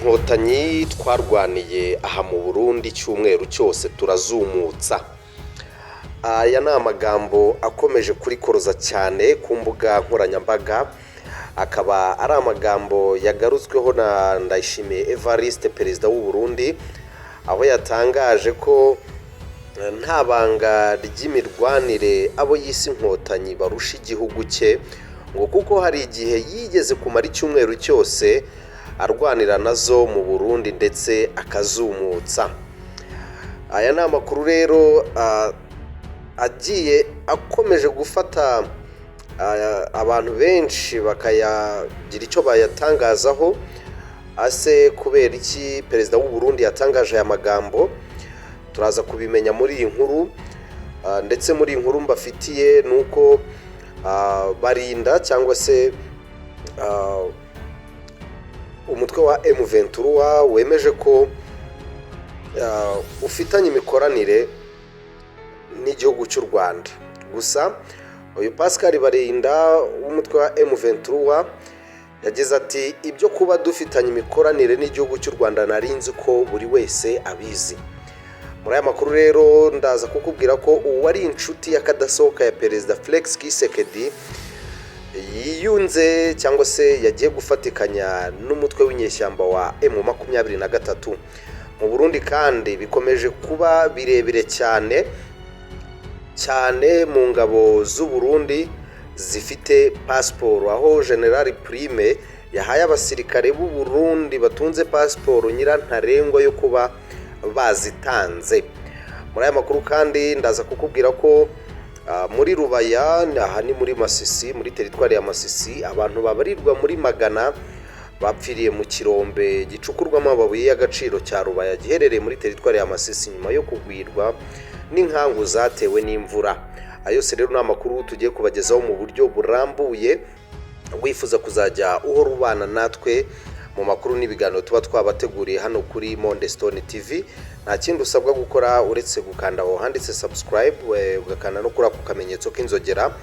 inkotanyi twarwaniye aha mu Burundi cyumweru cyose turazumutsa. Aya ni amagambo akomeje kurikoroza cyane ku mbuga nkoranyambaga, akaba ari amagambo yagarutsweho na Ndayishimiye Evariste, perezida w'u Burundi, aho yatangaje ko nta banga ry'imirwanire abo yise inkotanyi barusha igihugu cye, ngo kuko hari igihe yigeze kumara icyumweru cyose arwanira nazo mu Burundi ndetse akazumutsa. Aya ni amakuru rero agiye akomeje gufata abantu benshi bakayagira icyo bayatangazaho. Ase kubera iki perezida w'u Burundi yatangaje aya magambo, turaza kubimenya muri iyi nkuru. Ndetse muri iyi nkuru mbafitiye nuko barinda cyangwa se umutwe wa M23 wemeje ko ufitanye imikoranire n'igihugu cy'u Rwanda. Gusa uyu Pascal Barinda w'umutwe wa M23 yagize ati ibyo kuba dufitanye imikoranire n'igihugu cy'u Rwanda narinzi ko buri wese abizi. Muri aya makuru rero ndaza kukubwira ko uwari inshuti y'akadasohoka ya perezida Felix Tshisekedi yiyunze cyangwa se yagiye gufatikanya n'umutwe w'inyeshyamba wa M23 mu Burundi, kandi bikomeje kuba birebire cyane mu ngabo z'u Burundi zifite pasiporo, aho General Prime yahaye abasirikare b'u Burundi batunze pasiporo nyirantarengwa yo kuba bazitanze. Muri aya makuru kandi ndaza kukubwira ko muri Rubaya, aha ni muri Masisi, muri teritwari ya Masisi, abantu babarirwa muri magana bapfiriye mu kirombe gicukurwamo amabuye y'agaciro cya Rubaya giherereye muri teritwari ya Masisi nyuma yo kugwirwa n'inkangu zatewe n'imvura. Ayo se rero ni amakuru tugiye kubagezaho mu buryo burambuye. Wifuza kuzajya uhora ubana natwe mu makuru n'ibiganiro tuba twabateguriye hano kuri Monde Stone TV, nta kindi usabwa gukora uretse gukanda aho handitse subscribe, ugakanda no kuri ako kamenyetso k'inzogera,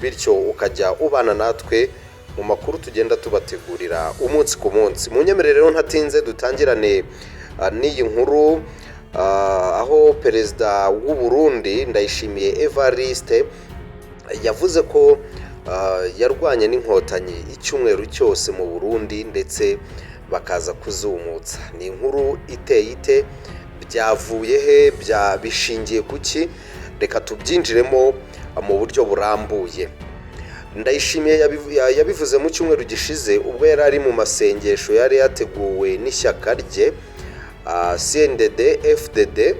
bityo ukajya ubana natwe mu makuru tugenda tubategurira umunsi ku munsi. Mu nyemerere rero ntatinze dutangirane n'iyi nkuru, aho perezida w'u Burundi Ndayishimiye Evariste yavuze ko yarwanye n'inkotanyi icyumweru cyose mu Burundi ndetse bakaza kuzumutsa. Ni inkuru iteye ite? Byavuye he? Bishingiye kuki? Reka tubyinjiremo mu buryo burambuye. Ndayishimiye yabivuze mu cyumweru gishize ubwo yari ari mu masengesho yari yateguwe n'ishyaka rye CNDD-FDD,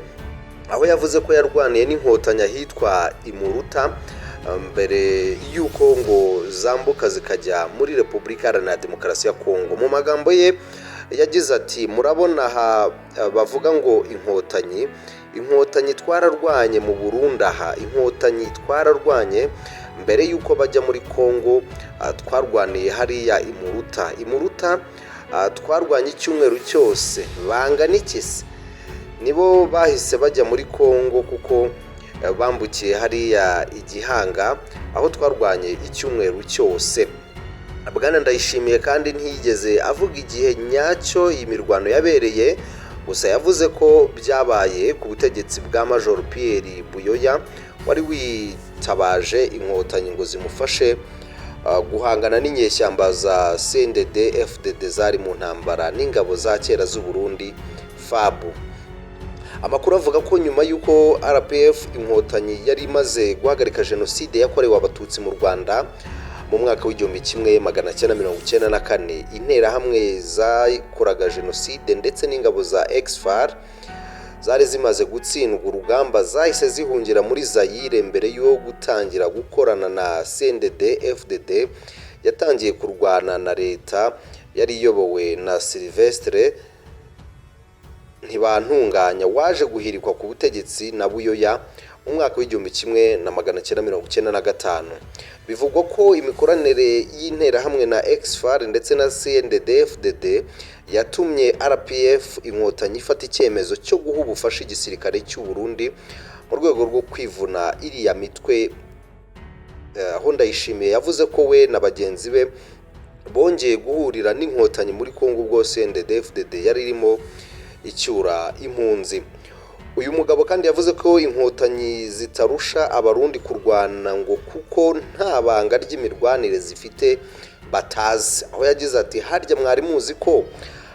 aho yavuze ko yarwaniye n'inkotanyi ahitwa Imuruta mbere y'uko ngo zambuka zikajya muri Repubulika Iharanira Demokarasi ya Kongo. Mu magambo ye yagize ati murabona aha bavuga ngo inkotanyi twararwanye mu Burundi, aha inkotanyi twararwanye mbere y'uko bajya muri Kongo, twarwaniye hariya Imuruta twarwanye icyumweru cyose. Bangana iki se? Nibo bahise bajya muri Kongo kuko bambukiye hariya Igihanga, aho twarwanye icyumweru cyose. Bwana Ndayishimiye kandi ntiyigeze avuga igihe nyacyo iyi mirwano yabereye, gusa yavuze ko byabaye ku butegetsi bwa Major Pierre Buyoya wari witabaje inkotanyi ngo zimufashe guhangana n'inyeshyamba za CNDD-FDD zari mu ntambara n'ingabo za kera z'u Burundi FAB. Amakuru avuga ko nyuma y'uko RPF inkotanyi yari imaze guhagarika jenoside yakorewe abatutsi mu Rwanda mu mwaka w'1994, interahamwe zakoraga jenoside ndetse n'ingabo za Exfar zari zimaze gutsindwa urugamba, zahise zihungira muri Zaire mbere yo gutangira gukorana na CNDD-FDD yatangiye kurwana na leta yari iyobowe na Sylvestre Ntibantunganya waje guhirikwa ku butegetsi na Buyoya mu mwaka w'1995. Bivugwa ko imikoranire y'interahamwe na Exfar ndetse na CNDD-FDD yatumye RPF inkotanyi ifata icyemezo cyo guha ubufasha igisirikare cy'u Burundi mu rwego rwo kwivuna iriya mitwe. Aho Ndayishimiye yavuze ko we na bagenzi be bongeye guhurira n'inkotanyi muri Kongo ubwo CNDD-FDD yari irimo icyura impunzi. Uyu mugabo kandi yavuze ko inkotanyi zitarusha abarundi kurwana ngo kuko nta banga ry'imirwanire zifite batazi, aho yagize ati harya mwari muzi ko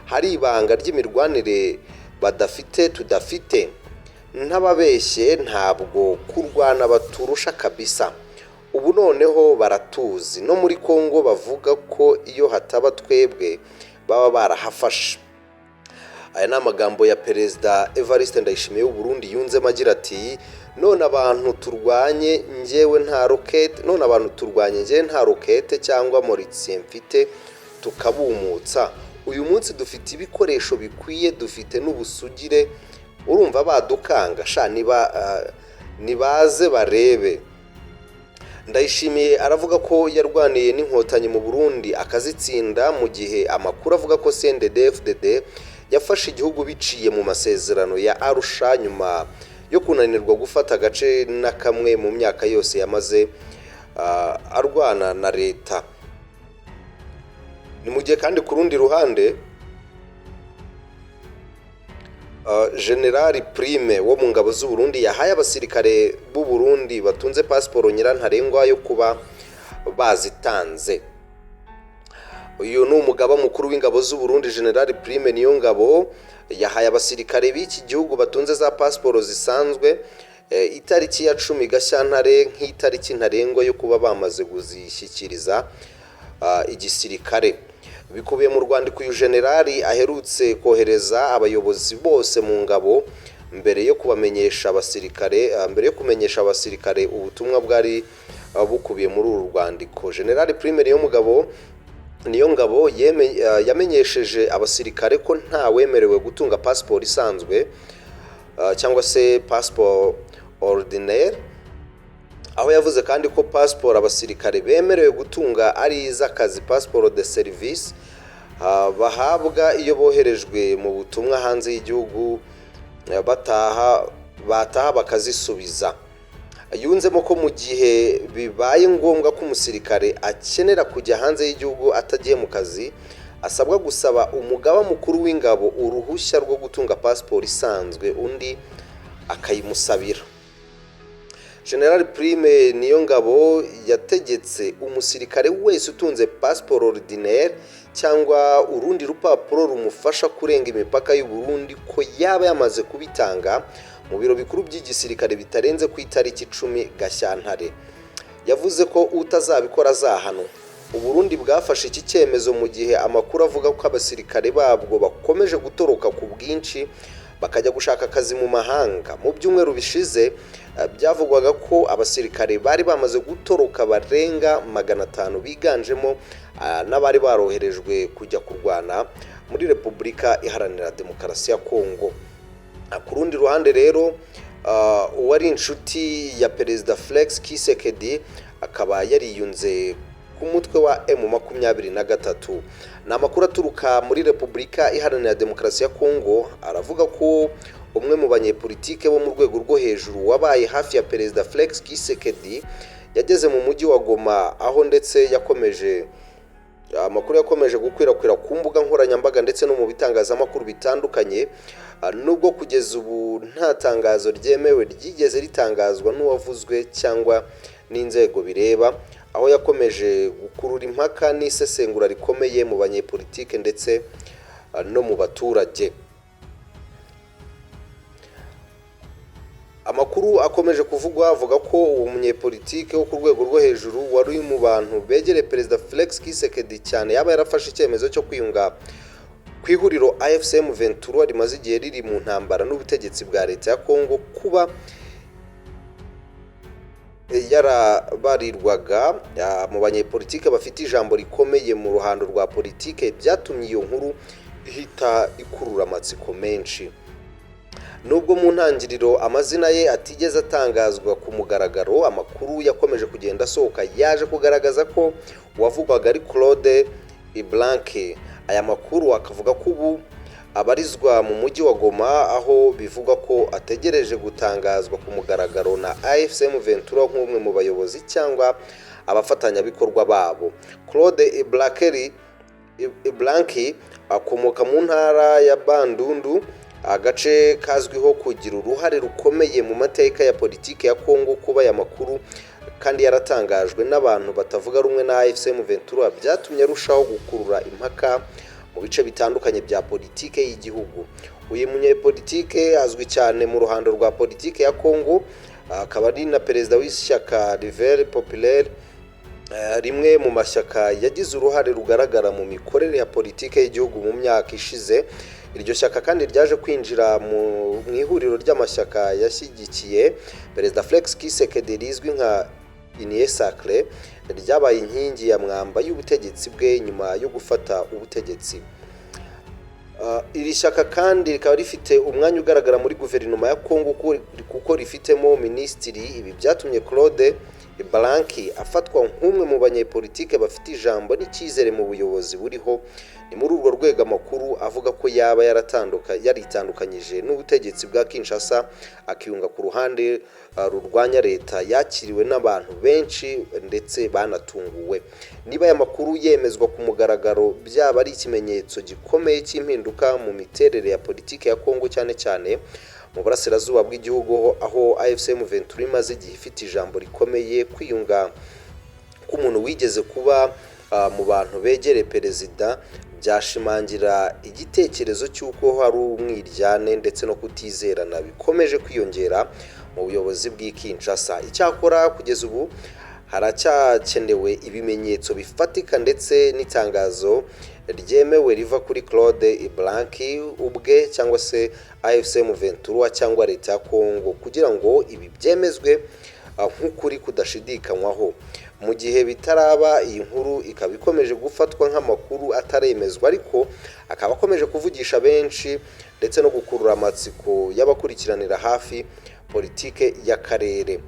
hari ibanga ry'imirwanire badafite tudafite, ntababeshye ntabwo kurwana baturusha kabisa, ubu noneho baratuzi, no muri Kongo bavuga ko iyo hataba twebwe baba barahafashe. Aya ni amagambo ya Perezida Evariste Ndayishimiye w'u Burundi yunzemo agira ati none abantu turwanye njyewe nta rokete cyangwa moritse mfite tukabumutsa, uyu munsi dufite ibikoresho bikwiye, dufite n'ubusugire, urumva badukanga sha nibaze barebe. Ndayishimiye aravuga ko yarwaniye n'inkotanyi mu Burundi akazitsinda, mu gihe amakuru avuga ko CNDD-FDD yafashe igihugu biciye mu masezerano ya Arusha nyuma yo kunanirwa gufata agace na kamwe mu myaka yose yamaze arwana na leta. Ni mu gihe kandi ku rundi ruhande General Prime wo mu ngabo z'u Burundi yahaye abasirikare b'u Burundi batunze pasiporo nyirantarengwa yo kuba bazitanze. Uyu ni umugaba mukuru w'ingabo z'u Burundi General Prime Niyongabo yahaye abasirikare b'iki gihugu batunze za pasiporo zisanzwe itariki ya 10 Gashyantare nk'itariki ntarengwa yo kuba bamaze kuzishyikiriza igisirikare. Bikubiye mu rwandiko uyu generali aherutse kohereza abayobozi bose mu ngabo mbere yo kumenyesha abasirikare ubutumwa bwari bukubiye muri uru rwandiko. General Prime Niyongabo yamenyesheje abasirikare ko nta wemerewe gutunga passport isanzwe cyangwa se passport ordinaire, aho yavuze kandi ko passport abasirikare bemerewe gutunga ari iz'akazi, passport de service, bahabwa iyo boherejwe mu butumwa hanze y'igihugu bataha bakazisubiza. Yunzemo ko mu gihe bibaye ngombwa ko umusirikare akenera kujya hanze y'igihugu atagiye mu kazi, asabwa gusaba umugaba mukuru w'ingabo uruhushya rwo gutunga passport isanzwe, undi akayimusabira. General Prime Niyongabo yategetse umusirikare wese utunze passport ordinaire cyangwa urundi rupapuro rumufasha kurenga imipaka y'u Burundi ko yaba yamaze kubitanga mu biro bikuru by'igisirikare bitarenze ku itariki 10 Gashyantare. Yavuze ko utazabikora azahanwa. U Burundi bwafashe iki cyemezo mu gihe amakuru avuga ko abasirikare babwo bakomeje gutoroka ku bwinshi bakajya gushaka akazi mu mahanga. Mu byumweru bishize byavugwaga ko abasirikare bari bamaze gutoroka barenga 500 biganjemo n'abari baroherejwe kujya kurwana muri Repubulika Iharanira Demokarasi ya Kongo. Ku rundi ruhande rero uwari inshuti ya Perezida Felix Tshisekedi akaba yariyunze ku mutwe wa M23. Ni amakuru aturuka muri Repubulika Iharanira Demokarasi ya Kongo, aravuga ko umwe mu banyepolitike bo mu rwego rwo hejuru wabaye hafi ya Perezida Felix Tshisekedi yageze mu mujyi wa Goma, aho ndetse amakuru yakomeje gukwirakwira ku mbuga nkoranyambaga ndetse no mu bitangazamakuru bitandukanye, nubwo kugeza ubu nta tangazo ryemewe ryigeze ritangazwa n'uwavuzwe cyangwa n'inzego bireba, aho yakomeje gukurura impaka n'isesengura rikomeye mu banyepolitike ndetse no mu baturage. Amakuru akomeje kuvugwa avuga ko umunyepolitike wo ku rwego rwo hejuru wari mu bantu begereye Perezida Felix Tshisekedi cyane yaba yarafashe icyemezo cyo kwiyunga ku ihuriro AFC M23 rimaze igihe riri mu ntambara n'ubutegetsi bwa leta ya Kongo, kuba yarabarirwaga mu banyepolitike bafite ijambo rikomeye mu ruhando rwa politike, byatumye iyo nkuru ihita ikurura amatsiko menshi. Nubwo mu ntangiriro amazina ye atigeze atangazwa ku mugaragaro, amakuru yakomeje kugenda asohoka yaje kugaragaza ko uwavugwaga ari Claude Iblanke. Aya makuru akavuga ko ubu abarizwa mu mujyi wa Goma, aho bivuga ko ategereje gutangazwa ku mugaragaro na AFC M23 nk'umwe mu bayobozi cyangwa abafatanyabikorwa babo. Claude Blanqui akomoka mu ntara ya Bandundu, agace kazwiho kugira uruhare rukomeye mu mateka ya politiki ya Kongo. Kuba aya makuru kandi yaratangajwe n'abantu batavuga rumwe na AFC M23 byatumye arushaho gukurura impaka mu bice bitandukanye bya politike y'igihugu. Uyu munyepolitike azwi cyane mu ruhando rwa politike ya Kongo, akaba ari na perezida w'ishyaka Rivière Populaire, rimwe mu mashyaka yagize uruhare rugaragara mu mikorere ya politike y'igihugu mu myaka ishize. Iryo shyaka kandi ryaje kwinjira mu ihuriro ry'amashyaka yashyigikiye perezida Felix Tshisekedi rizwi nka Union Sacrée, ryabaye inkingi ya mwamba y'ubutegetsi bwe nyuma yo gufata ubutegetsi. Iri shyaka kandi rikaba rifite umwanya ugaragara muri guverinoma ya Kongo kuko rifitemo minisitiri. Ibi byatumye Claude Blanqui afatwa nk'umwe mu banyepolitike bafite ijambo n'icyizere mu buyobozi buriho. Ni muri urwo rwego amakuru avuga ko yaba yaritandukanyije n'ubutegetsi bwa Kinshasa akiyunga ku ruhande rurwanya leta. Yakiriwe n'abantu benshi ndetse banatunguwe. Niba aya makuru yemezwa ku mugaragaro, byaba ari ikimenyetso gikomeye cy'impinduka mu miterere ya politiki ya Kongo, cyane cyane mu burasirazuba bw'igihugu, aho AFC M23 imaze igihe ifite ijambo rikomeye. Kwiyunga k'umuntu wigeze kuba mu bantu begereye perezida byashimangira igitekerezo cy'uko hari umwiryane ndetse no kutizerana bikomeje kwiyongera mu buyobozi bw'Kinshasa. Icyakora kugeza ubu haracyakenewe ibimenyetso bifatika ndetse n'itangazo ryemewe riva kuri Claude Blanqui ubwe cyangwa se AFC M23 cyangwa leta ya Kongo kugira ngo ibi byemezwe nk'ukuri kudashidikanywaho. Mu gihe bitaraba, iyi nkuru ikaba ikomeje gufatwa nk'amakuru ataremezwa, ariko akaba akomeje kuvugisha benshi ndetse no gukurura amatsiko y'abakurikiranira hafi politike y'akarere.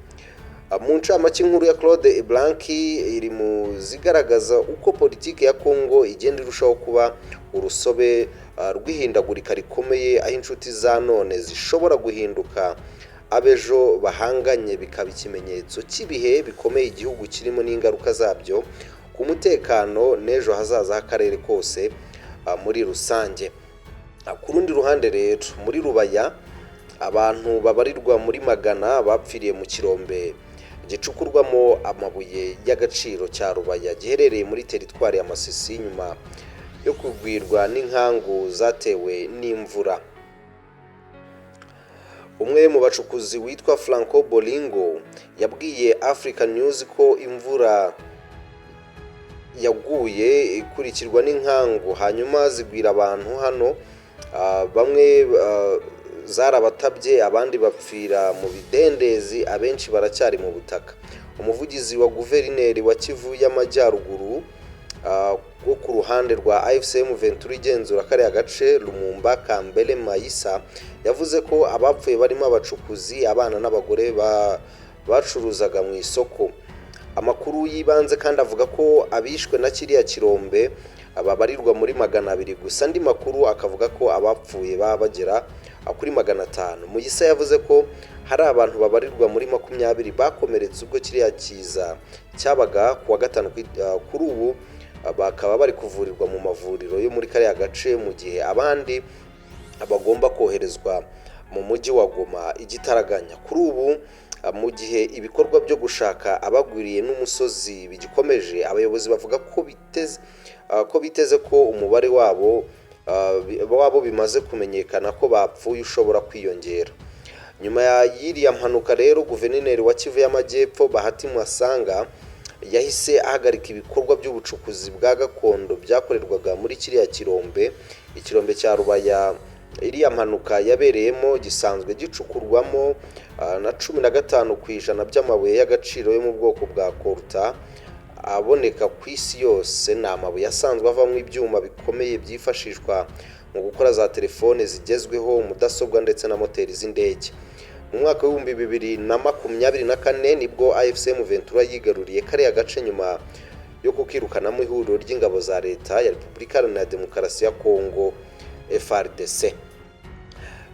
Mu ncamake inkuru ya Claude Blanqui iri mu zigaragaza uko politike ya Kongo igenda irushaho kuba urusobe rw'ihindagurika rikomeye, aho inshuti za none zishobora guhinduka abejo bahanganye, bikaba ikimenyetso cy'ibihe bikomeye igihugu kirimo n'ingaruka zabyo ku mutekano n'ejo hazaza h'akarere kose muri rusange. Ku rundi ruhande rero, muri Rubaya abantu babarirwa muri magana bapfiriye mu kirombe gicukurwamo amabuye y'agaciro cya Rubaya giherereye muri teritwari ya Masisi nyuma yo kugwirwa n'inkangu zatewe n'imvura. Umwe mu bacukuzi witwa Franco Bolingo yabwiye African News ko imvura yaguye ikurikirwa n'inkangu hanyuma zigwira abantu hano, bamwe zarabatabye abandi bapfira mu bidendezi, abenshi baracyari mu butaka. Umuvugizi wa guverineri wa Kivu y'Amajyaruguru wo ku ruhande rwa AFC M23 igenzura kariya gace, Lumumba Kambele Mayisa, yavuze ko abapfuye barimo abacukuzi, abana n'abagore bacuruzaga mu isoko. Amakuru yibanze kandi avuga ko abishwe na kiriya kirombe ababarirwa muri 200 gusa. Andi makuru akavuga ko abapfuye bagera kuri 500. Muyisa yavuze ko hari abantu babarirwa muri 20 bakomeretse ubwo kiriya kiza cyabaga kuwa gatanu. Kuri ubu bakaba bari kuvurirwa mu mavuriro yo muri kariya gace, mu gihe abandi bagomba koherezwa mu mujyi wa Goma igitaraganya. Kuri ubu mu gihe ibikorwa byo gushaka abagwiriye n'umusozi bigikomeje, abayobozi bavuga ko biteze ko umubare wabo bimaze kumenyekana ko bapfuye ushobora kwiyongera. Nyuma y'iriya mpanuka rero, guverineri wa Kivu y'Amajyepfo Bahati Mwasanga yahise ahagarika ibikorwa by'ubucukuzi bwa gakondo byakorerwaga muri kiriya kirombe. Ikirombe cya Rubaya iriya mpanuka yabereyemo gisanzwe gicukurwamo na 15% by'amabuye y'agaciro yo mu bwoko bwa Coltan aboneka ku isi yose. Ni amabuye asanzwe avamo ibyuma bikomeye byifashishwa mu gukora za telefone zigezweho, mudasobwa ndetse na moteri z'indege. Mu mwaka wa 2024 nibwo AFC M23 yigaruriye kariya gace nyuma yo kukirukana mu ihuriro ry'ingabo za leta ya Repubulika Iharanira Demokarasi ya Kongo FARDC.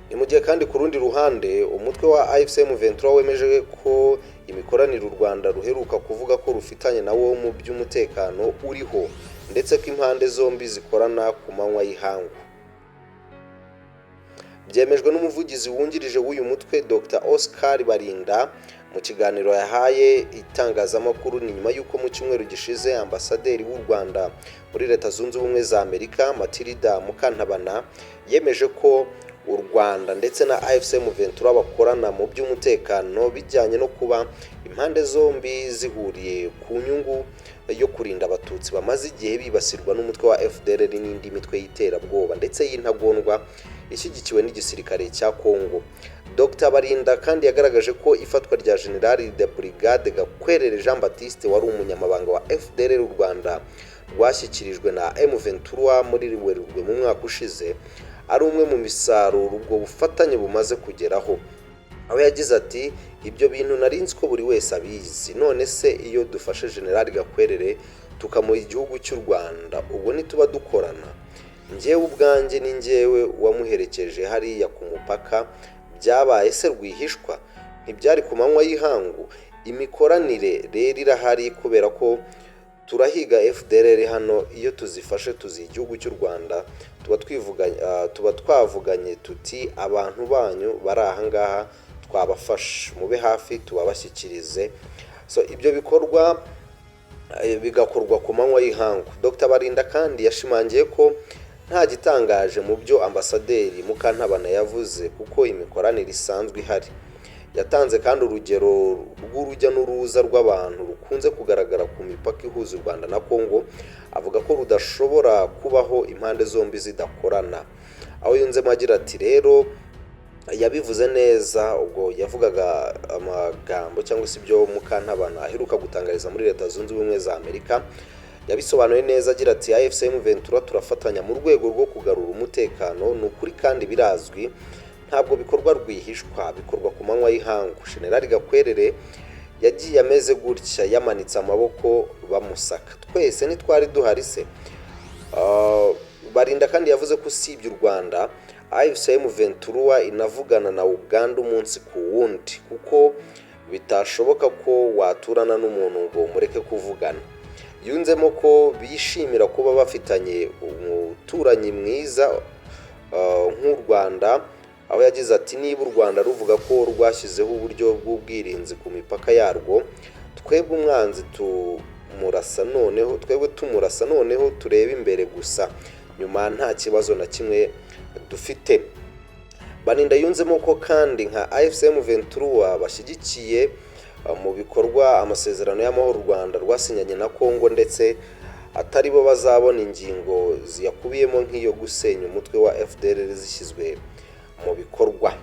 Ni mu gihe kandi ku rundi ruhande umutwe wa AFC M23 wemeje ko imikoranire u Rwanda ruheruka kuvuga ko rufitanye nawo mu by'umutekano uriho ndetse ko impande zombi zikorana ku manywa y'ihangu. Byemejwe n'umuvugizi wungirije w'uyu mutwe Dr Oscar Barinda mu kiganiro yahaye itangazamakuru ni nyuma y'uko mu cyumweru gishize ambasaderi w'u Rwanda muri Leta Zunze Ubumwe za Amerika Matilda Mukantabana yemeje ko u Rwanda ndetse na AFC M23 bakorana mu by'umutekano bijyanye no kuba impande zombi zihuriye ku nyungu yo kurinda abatutsi bamaze igihe bibasirwa n'umutwe wa FDLR n'indi mitwe y'iterabwoba ndetse y'intagondwa ishyigikiwe n'igisirikare cya Kongo. Dr Barinda kandi yagaragaje ko ifatwa rya General de Brigade Gakwerere Jean Baptiste wari umunyamabanga wa FDLR u Rwanda rwashyikirijwe na M23 muri Werurwe mu mwaka ushize ari umwe mu misaruro ubwo bufatanye bumaze kugeraho. Aho yagize ati ibyo bintu narinzi ko buri wese abizi, none se iyo dufashe General Gakwerere tukamuha igihugu cy'u Rwanda ubwo nituba dukorana? Njyewe ubwanjye ni njyewe wamuherekeje hariya ku mupaka, byabaye se rwihishwa? Ntibyari ku manywa y'ihangu? Imikoranire rero irahari kubera ko turahiga FDLR hano, iyo tuzifashe tuziha igihugu cy'u Rwanda tuba twavuganye tuti abantu banyu bari aha ngaha twabafasha, mube hafi tubabashyikirize. Ibyo bikorwa bigakorwa ku manywa y'ihangu. Dr Barinda kandi yashimangiye ko nta gitangaje mu byo ambasaderi Mukantabana yavuze kuko imikoranire isanzwe ihari. Yatanze kandi urugero rw'urujya n'uruza rw'abantu rukunze kugaragara ku mipaka ihuza u Rwanda na Kongo, avuga ko rudashobora kubaho impande zombi zidakorana. Aho yunzemo agira ati rero yabivuze neza ubwo yavugaga amagambo cyangwa se ibyo Mukantabana aheruka gutangariza muri Leta Zunze Ubumwe za Amerika. Yabisobanuye neza agira ati AFC M23 turafatanya mu rwego rwo kugarura umutekano, ni ukuri kandi birazwi, ntabwo bikorwa rwihishwa, bikorwa ku manywa y'ihangu. General Gakwerere yagiye ameze gutya yamanitse amaboko bamusaka, twese ntitwari duhari se? Barinda kandi yavuze ko usibye u Rwanda AFC M23 inavugana na Uganda umunsi ku wundi kuko bitashoboka ko waturana n'umuntu ngo mureke kuvugana. Yunzemo ko bishimira kuba bafitanye umuturanyi mwiza nk'u Rwanda, aho yagize ati niba u Rwanda ruvuga ko rwashyizeho uburyo bw'ubwirinzi ku mipaka yarwo, twebwe umwanzi tumurasa noneho turebe imbere gusa, nyuma nta kibazo na kimwe dufite. Barinda yunzemo ko kandi nka AFC M23 bashyigikiye mu bikorwa amasezerano y'amahoro u Rwanda rwasinyanye na Kongo ndetse atari bo bazabona ingingo ziyakubiyemo nk'iyo gusenya umutwe wa FDLR zishyizwe mu bikorwa.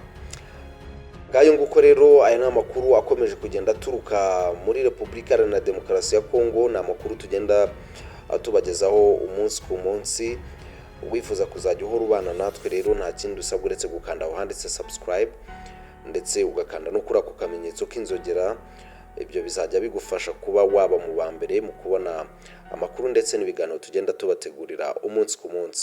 Ngayo nguko rero aya ni amakuru akomeje kugenda aturuka muri Repubulika Iharanira Demokarasi ya Kongo. Ni amakuru tugenda tubagezaho umunsi ku munsi. Wifuza kuzajya uhora ubana natwe rero nta kindi usabwa uretse gukanda aho handitse subscribe ndetse ugakanda no kuri ako kamenyetso k'inzogera. Ibyo bizajya bigufasha kuba waba mu ba mbere mu kubona amakuru ndetse n'ibiganiro tugenda tubategurira umunsi ku munsi.